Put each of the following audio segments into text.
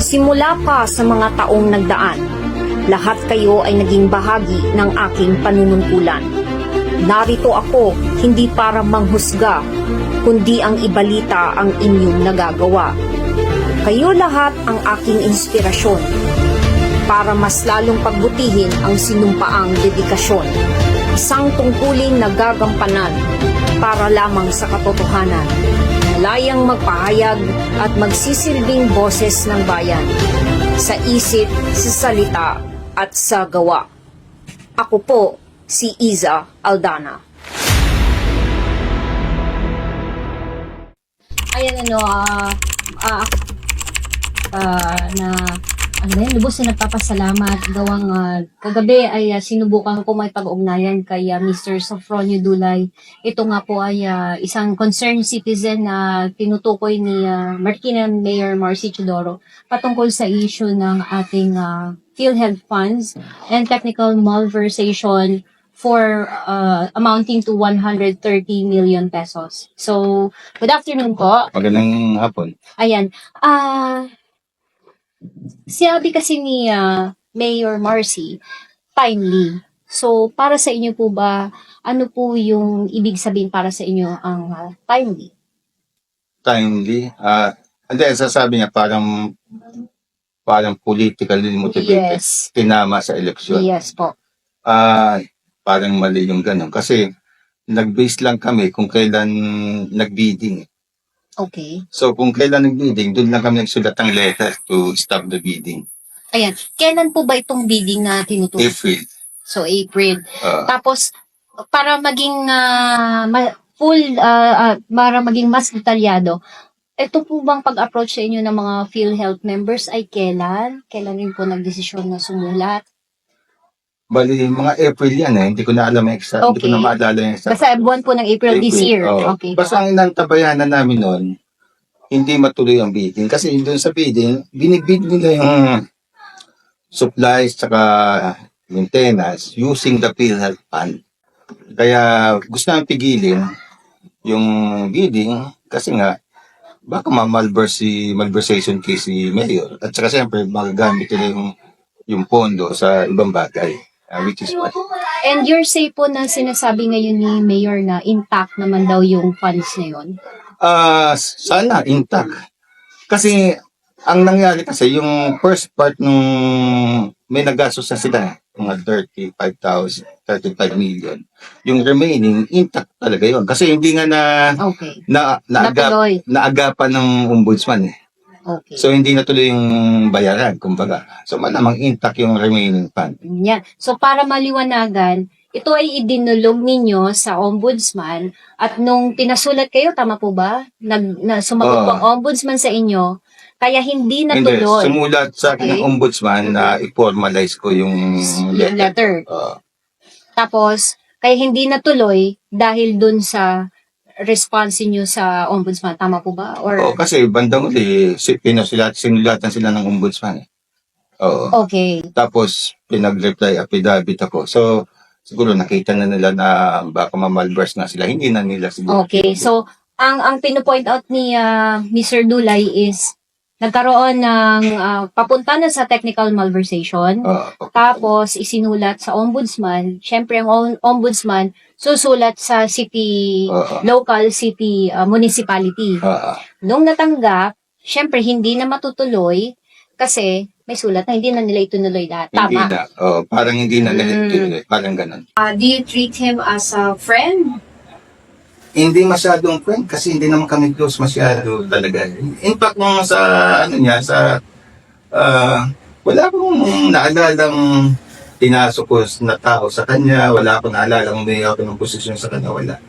Simula pa sa mga taong nagdaan, lahat kayo ay naging bahagi ng aking panunungkulan. Narito ako hindi para manghusga, kundi ang ibalita ang inyong nagagawa. Kayo lahat ang aking inspirasyon para mas lalong pagbutihin ang sinumpaang dedikasyon. Isang tungkulin na gagampanan para lamang sa katotohanan. Malayang magpahayag at magsisilbing boses ng bayan. Sa isip, sa salita, at sa gawa. Ako po si Iza Aldana. Ayan lubos na nagpapasalamat. Gawang kagabi ay sinubukan ko may pag-ugnayan kay Mr. Sofronio Dulay. Ito nga po ay isang concerned citizen na tinutukoy ni Marikina Mayor Marcy Chodoro patungkol sa issue ng ating PhilHealth funds and technical malversation for amounting to 130 million pesos. So, good afternoon po. Magandang hapon. Ayan. Sinabi kasi ni Mayor Marcy, timely. So, para sa inyo po ba, ano po yung ibig sabihin para sa inyo ang timely? Timely. Hindi, sasabi niya parang politically motivated. Yes. Tinama sa eleksyon. Yes po. Parang mali yung gano'n. Kasi nag-base lang kami kung kailan nag-bidding. Okay. So kung kailan nag-bidding, doon lang kami nagsulat ng letter to stop the bidding. Ayan. Kailan po ba itong bidding na tinutukoy? April. So, April. Tapos, para maging para maging mas detalyado, ito po bang pag-approach sa inyo ng mga PhilHealth members ay kailan? Kailan rin po nagdesisyon na sumulat? Bali, mga April yan hindi ko na alam exact. Okay. Hindi ko na maalala yung exact. Basta buwan po ng April this year. Okay. Basta ang inantabayanan namin noon, hindi matuloy ang bidding. Kasi doon sa bidding, binibid nila yung supplies tsaka maintenance using the PhilHealth fund. Kaya gusto namin pigilin yung bidding kasi nga baka malversation case si Mayor. At saka siyempre magagamit nila yung pondo sa ibang bagay. Which is what? And your say po na sinasabi ngayon ni Mayor na intact naman daw yung funds na yun? Sana intact. Kasi ang nangyari kasi yung first part nung may nagastos na sila mga 35 million. Yung remaining intact talaga yun. Kasi hindi nga naagapan ng ombudsman Okay. So hindi natuloy yung bayaran, kumbaga. So malamang intact yung remaining fund. Yeah. So para maliwanagan, ito ay idinulog ninyo sa ombudsman at nung pinasulat kayo, tama po ba? Sumagot po ang ombudsman sa inyo, kaya hindi natuloy. Hindi, sumulat sa akin ng ombudsman na i-formalize ko yung letter. Tapos, kaya hindi natuloy dahil dun sa response niyo sa ombudsman, tama po ba? Or kasi bandang uli, sinulatan sila ng ombudsman. Okay. Tapos, pinag-reply affidavit ako. So, siguro nakita na nila na baka ma-malverse na sila. Hindi na nila siguro. Okay. So, ang pino-point out ni Mr. Dulay is nagkaroon ng papunta na sa technical malversation. Okay. Tapos, isinulat sa ombudsman. Siyempre, ang ombudsman susulat sa city, local city municipality. Nung natanggap, siyempre, hindi na matutuloy kasi may sulat na hindi na nila itunuloy lahat. Tama? Hindi na. Parang hindi na nila itunuloy. Parang ganun. Do you treat him as a friend? Hindi masyadong friend kasi hindi naman kami close masyado talaga. In fact, nung sa wala akong naalalang tinasok ko na tao sa kanya, wala akong naalalang may ako ng posisyon sa kanya, wala.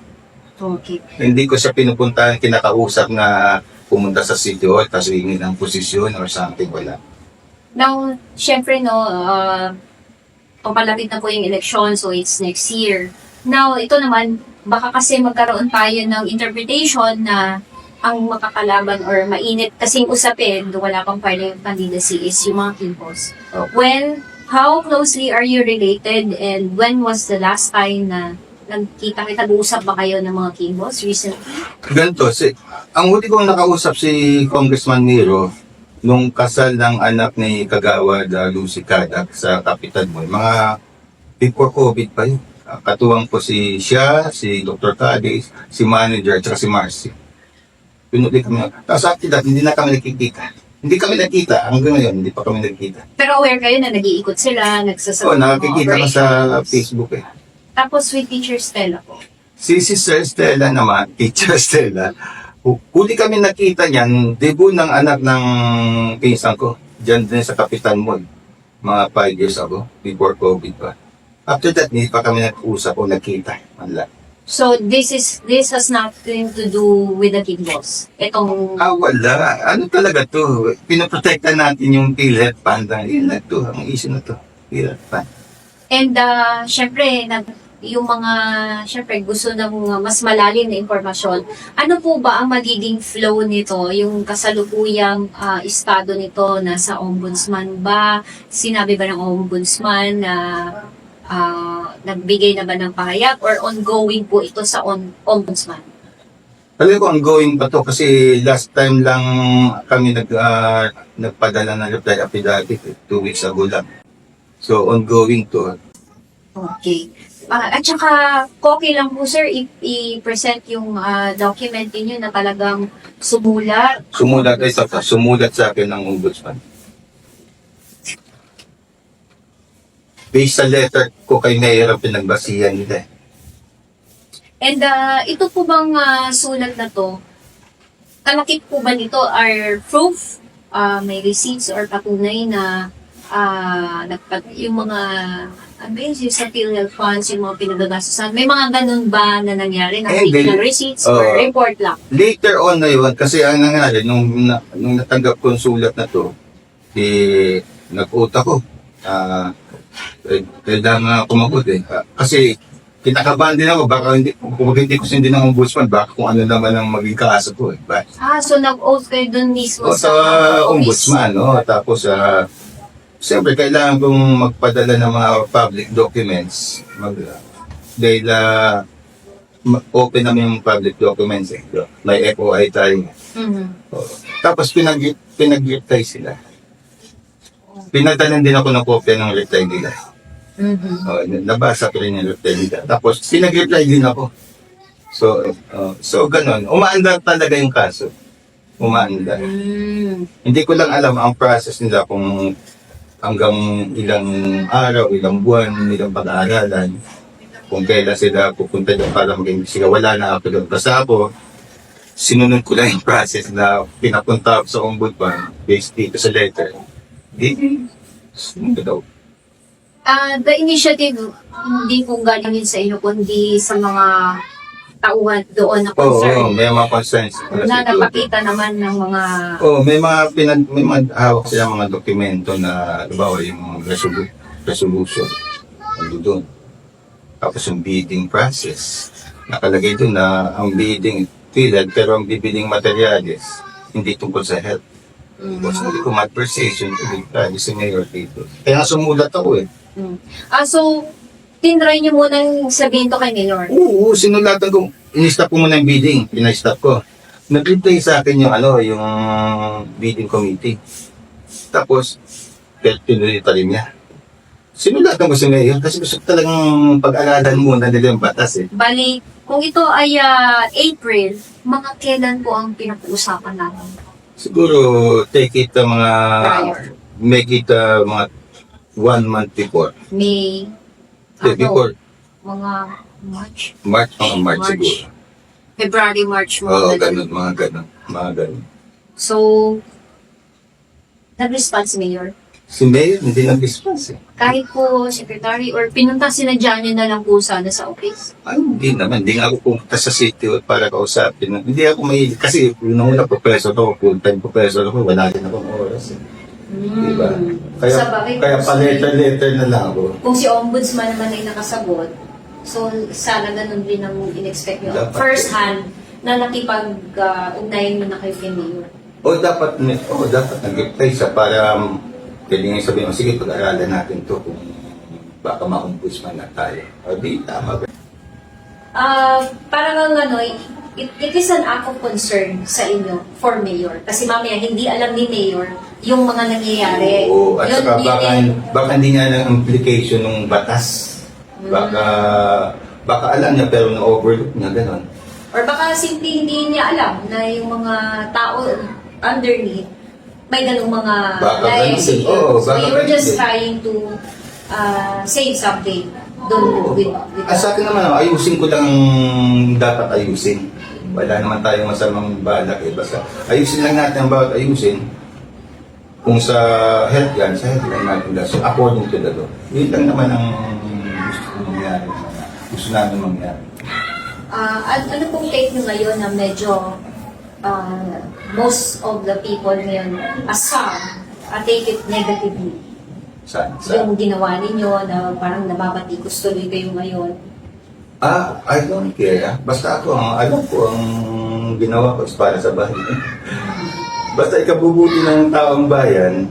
Okay. Hindi ko siya pinupuntahan, kinakausap na pumunta sa city hall, tapos hingi ng posisyon or something, wala. Now, syempre papalapit na po yung election, so it's next year. Now, ito naman, baka kasi magkaroon tayo ng interpretation na ang makakalaban or mainit kasing usapin, wala pang filing of candidacy is yung mga kimpos. Okay. How closely are you related and when was the last time na nag-usap ba kayo ng mga kimpos recently? Ganito, ang huli kong nakausap si Congressman Miro, nung kasal ng anak ni Kagawad Lucy Cadak sa Kapitan Moy, mga before COVID pa yun. Katuwang po siya, si Dr. Cadiz, si manager, at si Marcy. Pinuli kami. Tapos after that, hindi na kami nakikita. Hindi kami nakita. Hanggang ngayon, hindi pa kami nakikita. Pero aware kayo na nag-iikot sila, Oo, nagsasabi ng mga nakikita ko sa operations. Facebook eh. Tapos with Teacher Stella po. Si Sister Stella naman, Teacher Stella, huli kami nakita niyan, debut ng anak ng pinsan ko, dyan din sa Kapitan Mall, mga 5 years ago, before COVID pa. After that, hindi pa kami nag-usap o nagkita. Wala. So this has nothing to do with the Kid Boss. Itong Wala. Ano talaga to? Pinoprotekta natin yung PhilHealth Fund. Yun na to, ang issue na to. PhilHealth Fund. and syempre yung mga syempre gusto ng mga mas malalim na impormasyon. Ano po ba ang magiging flow nito? Yung kasalukuyang estado nito nasa ombudsman ba? Sinabi ba ng ombudsman na nagbigay na ba ng pahayag or ongoing po ito sa ombudsman? Alam ko, ongoing pa to kasi last time lang kami nagpadala ng reply affidavit 2 weeks ago lang. So, ongoing to. Okay. At saka, okay lang po sir, i-present yung document niyo na talagang sumulat. Sumulat sa akin ng ombudsman. Based sa letter ko kay Mayor ang pinagbasihan nila. And ito po bang sulat na to, kalakip po ba nito are proof, may receipts or patunay na yung mga yung sa PhilHealth funds, yung mga pinagagastusan, may mga ganun ba na nangyari? Nakikita ng receipts or report lang? Later on na yun, kasi ang nangyari, nung natanggap ko yung sulat na to, nag-uta ko. Kailangan kumagot eh. Kasi kinakabahan din ako, baka hindi ko sundin ng ombudsman, baka kung ano naman ang maging kaso ko eh. So nag-oath kayo dun mismo Sa ombudsman, no? Tapos, siyempre, kailangan kong magpadala ng mga public documents. Dahil open namin yung public documents eh. May FOI tayo. Mhm. Tapos pinag-reply sila. Pinadalan din ako ng kopya ng reply nila. Nabasa ko rin yung reply nila. Tapos pinag-reply din ako. So ganun. Umaandar talaga yung kaso. Umaandar. Hindi ko lang alam ang process nila kung hanggang ilang araw, ilang buwan, ilang pag-aaralan. Kung kailan sila pupunta doon para maging sila. Wala na ako doon. Basta ako, sinunod ko lang yung process na pinapunta ako sa ombudsman based dito sa letter. Sunod daw. The initiative, hindi po galing sa inyo, kundi sa mga tauhan doon na concern. May mga concerns. Na napakita naman ng mga... May mga hawak sila mga dokumento na, halimbawa, yung resolution. Ano doon. Tapos yung bidding process. Nakalagay doon na ang bidding PhilHealth, pero ang bibiling materials, hindi tungkol sa health. Kasi hindi ko conversation si Mayor dito. Kaya sumulat ako eh. So, tinry niyo munang sabihin to kay Mayor. Oo, sinulatan ko. In-stop ko muna yung bidding. Pina-stop ko. Nag-reply sa akin yung yung bidding committee. Tapos, pinulit pa rin niya. Sinulatan ko si Mayor kasi gusto ko talagang pag-aralan muna nila yung batas eh. Bali, kung ito ay April, mga kailan po ang pinag-uusapan natin? Siguro, take it make it mga 1 month before. May, Before. mga March, March siguro. February, March, Oo, ganun. mga ganun. So, nag-response si Mayor. Si Mayor, hindi nag-response eh. Kahit po, Secretary, or pinunta sinadya niyo na lang po sana sa office. Hindi naman. Hindi nga ako pumunta sa city para kausapin. Hindi ako kasi yung una professor ako, full-time professor ako, wala din akong oras eh. Diba? Kaya pa-letter na lang ako. Kung si Ombudsman naman ay nakasagot, so sana ganun din ang in-expect nyo. Dapat. First hand, na nakipag-ugnayan nyo na kayo kay Mayor. Dapat nag-reply siya para pwede nga sabihin, sige, pag-aralan natin to kung baka ma-ombudsman na tayo. Di, tama ba? Parang it is an act of concern sa inyo for Mayor. Kasi mamaya, hindi alam ni Mayor yung mga nangyayari. Oo, at Yun- saka yun baka hindi nga ng implication ng batas. Baka alam niya pero na-overlook niya, gano'n. Or baka simply hindi niya alam na yung mga tao underneath may ganung mga Baka liability. ganun din. Oo, So baka you were ganun just din. trying to say something doon with Sa akin naman, ayusin ko lang dapat ayusin. Wala naman tayong masamang balak eh. Basta ayusin lang natin ang bawat ayusin. Kung sa health yan, sa health lang natin. So according to the law. Yun lang naman ang gusto ko mangyari. Gusto namin mangyari. ano pong take nyo ngayon na medyo most of the people ngayon, take it negatively. Sa Yung ginawa ninyo na parang nababatikos tuloy kayo ngayon. I don't care. Basta ako, alam ko ang ginawa ko is para sa bayan. Basta ikabubuti ng taong bayan,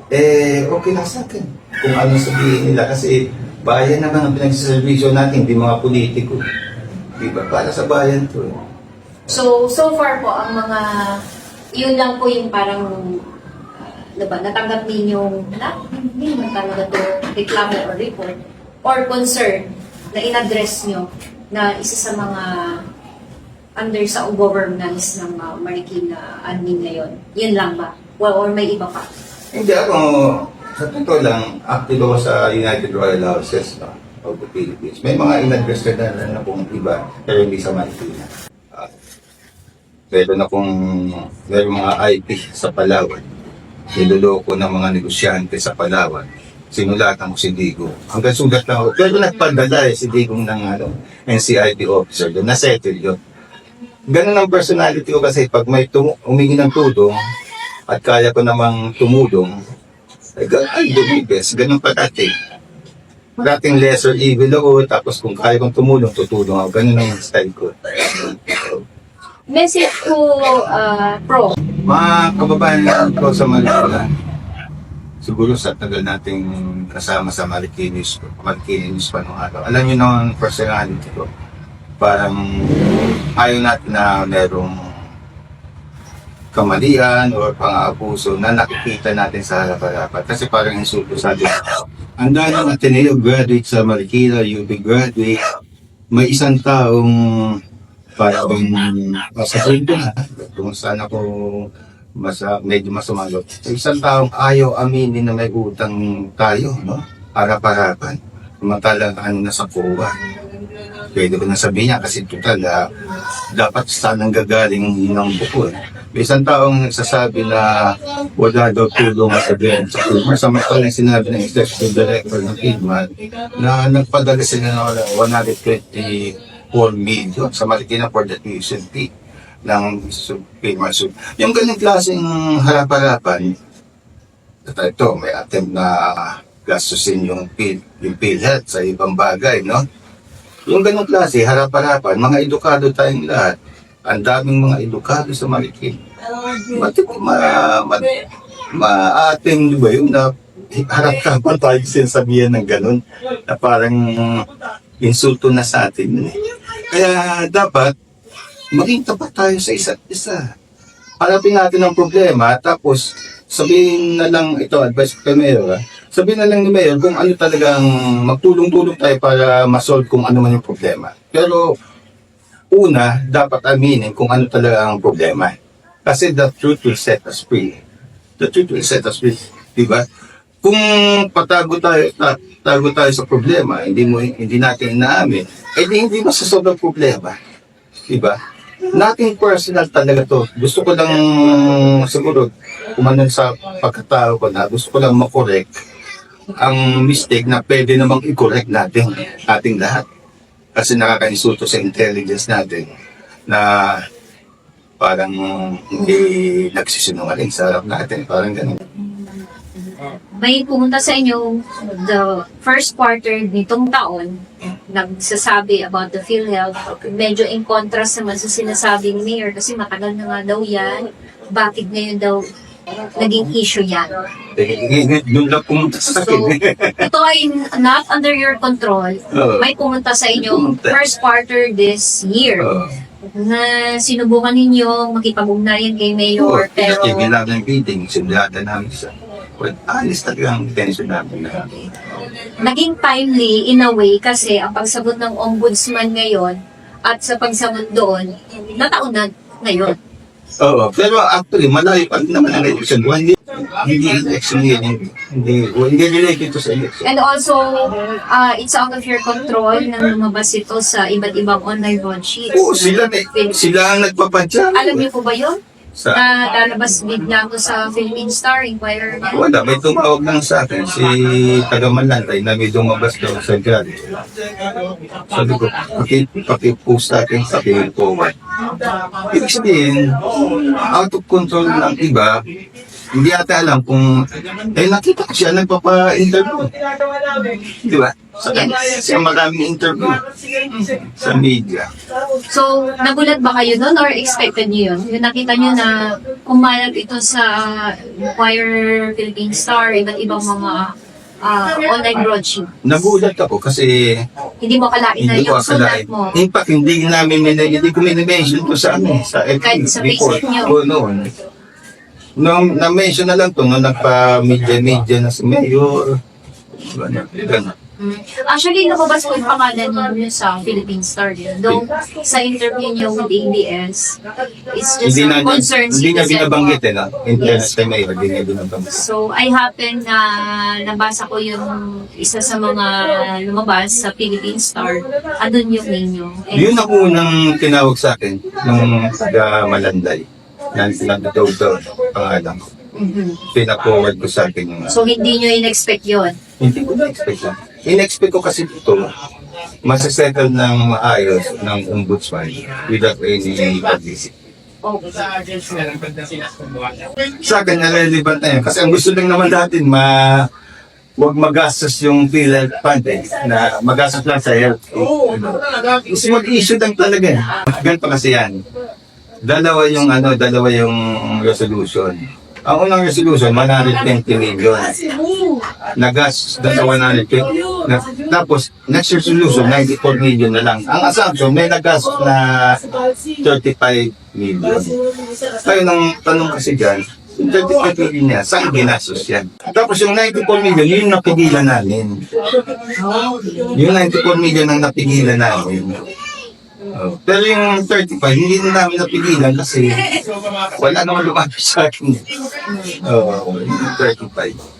okay lang sa akin. Kung ano sabihin nila. Kasi bayan naman ang pinagsiservisyo natin, hindi mga politiko. Diba? Para sa bayan to. So far po, ang mga, yun lang po yung parang, natanggap ninyong, hindi naman talaga to reklamo or report, or concern na in-address nyo na isa sa mga under sa governance ng Marikina admin ngayon. Yun lang ba? Or may iba pa? Hindi ako, sa totoo lang, active ako sa United Royal Houses of the Philippines. May mga in-address na pong iba, pero hindi sa Marikina. Meron akong mga IP sa Palawan. Niloloko ng mga negosyante sa Palawan. Sinulatan ko si Digo. Hanggang sugat lang ako. Pero nagpadala si Digong ng NCIP officer doon. Nasettle yun. Ganun ang personality ko kasi pag may humingi ng tulong at kaya ko namang tumulong, ay lumibes. Ganun pa dati. Dating lesser evil ako, tapos kung kaya kong tumulong, tutulong ako. Ganun ang style ko. Message ko, Pro. Mga kababayan ko sa Manila, siguro sa tagal nating kasama sa Marikina News pa nung araw. Alam niyo naman personality ko, parang ayaw natin na merong kamalian o pang-aabuso na nakikita natin sa harap-harapan. Kasi parang insulto sa atin. Ang daming Ateneo graduate sa Marikina, UP graduate, may isang taong parang sabihin ko na kung saan ako medyo masumalot. Isang taong ayaw aminin na may utang tayo, no? Harap-harapan. Samantalang nasa kuwa. Pwede ko na sabihin niya kasi total, dapat sanang gagaling ng buko. May isang taong nagsasabi na wala daw tulong sa BN sa Pilmar. Samantalang sinabi ng executive director ng Pilmar na nagpadala sila ng 124 million sa Marikina for the tuition fee ng Pilmar. So, yung ganyung klaseng harap-harapan, ito, may attempt na gastusin yung PhilHealth sa ibang bagay, no? Yung ganong klase, harap-harapan, mga edukado tayong lahat. Ang daming mga edukado sa Marikina. Maating, di ba yun, na harap-harapan tayo sinasabihan ng ganon, na parang insulto na sa atin. Kaya dapat, maging tapat tayo sa isa't isa. Harapin natin ang problema, tapos sabihin na lang, ito, advice ko kay Mayor, sabihin na lang ni Mayor kung ano talagang magtulong-tulong tayo para masolve kung ano man yung problema. Pero, una, dapat aminin kung ano talaga ang problema. Kasi the truth will set us free. The truth will set us free. Diba? Kung tago tayo sa problema, hindi natin inaamin, hindi masasolve ang problema. Diba? Nothing personal talaga to. Gusto ko lang siguro, kumanan sa pagkatao ko na, gusto ko lang makorek ang mistake na pwede namang i-correct natin, ating lahat. Kasi nakaka-insulto sa intelligence natin na parang hindi nagsisinungaling sa harap natin. Parang ganun. May pumunta sa inyo the first quarter nitong taon, nagsasabi about the PhilHealth. Medyo in contrast naman sa sinasabi ni Mayor kasi matagal na nga daw yan. Bakit ngayon daw naging issue yan? Doon lang pumunta sa So, akin. ito ay not under your control. May pumunta sa inyo Pumunta. first quarter this year. Na sinubukan ninyo makipag-ugnayan kay Mayor, pero Tigil lang ng bidding, sinulatan namin sa well, alis talaga ang tension namin na naging timely in a way kasi ang pagsagot ng ombudsman ngayon at sa pagsagot doon, nataon na ngayon. Oo, pero actually, malayo pa rin naman ang election. Hindi election yun. Hindi related to sa election. And also, it's out of your control na lumabas ito sa iba't ibang online broadsheets. Oo, sila ang nagpapadya. Alam niyo po ba yun? Sa, Na lalabas bigla ko sa Philippine Star, Inquirer niya. wala, may tumawag lang sa akin si Tagamalantay na may dumabas daw sa gari. Sabi ko, pakipost natin, pakiforward. Ibig sabihin, out of control ng iba, hindi ata alam kung, nakita ko siya nagpapa-interview. Di ba? Sa maraming interview sa media. So, nagulat ba kayo doon or expected niyo yun? Yung nakita niyo na kumalat ito sa Inquirer, Philippine Star, iba't ibang mga online broadsheet. Nagulat ako kasi Hindi mo akalain na hindi ko yung sulat akalain. mo. In fact, hindi ko minimension to sa sa FB Kahit sa report Facebook niyo. ko noon. Nung na-mention na lang to, nung nagpa-media na si Mayor. Ganun. Actually, lumabas po yung pangalan niyo sa Philippine Star yun. Though, sa interview niyo with ABS, it's just Hindi concerns niya citizen binabanggit mo. Internet Yes. kay Mayor, hindi niya binabanggit. So, I happen na nabasa ko yung isa sa mga lumabas sa Philippine Star. Andun yung ninyo. And Yun ang unang tinawag sa akin nung taga-Malanday. Nandito daw pangalan ko. Pina-forward ko sa akin yung so, hindi nyo in-expect yun. hindi ko na-expect lang. In-expect ko kasi ito, masisettle ng maayos ng ombudsman without any publicity. Okay. Sa akin, relevant na yun. Kasi ang gusto lang naman natin, huwag magastos yung PhilHealth fund na magastos lang sa health. Gusto mag-issue lang talaga. Ganito kasi yan. Dalawa yung resolution. Ang unang resolution, 120 million. Nagastos na sa 120. Tapos, next resolution, 94 million na lang. Ang assumption, may nagastos na 35 million. Kaya nang tanong kasi dyan, yung 35 million niya, saan ginastos yan? Tapos yung 94 million, yun yung napigilan namin. Yung 94 million ang napigilan namin. Pero yung 35, hindi na namin napigilan kasi wala naman lumapit sa akin. Yung 35.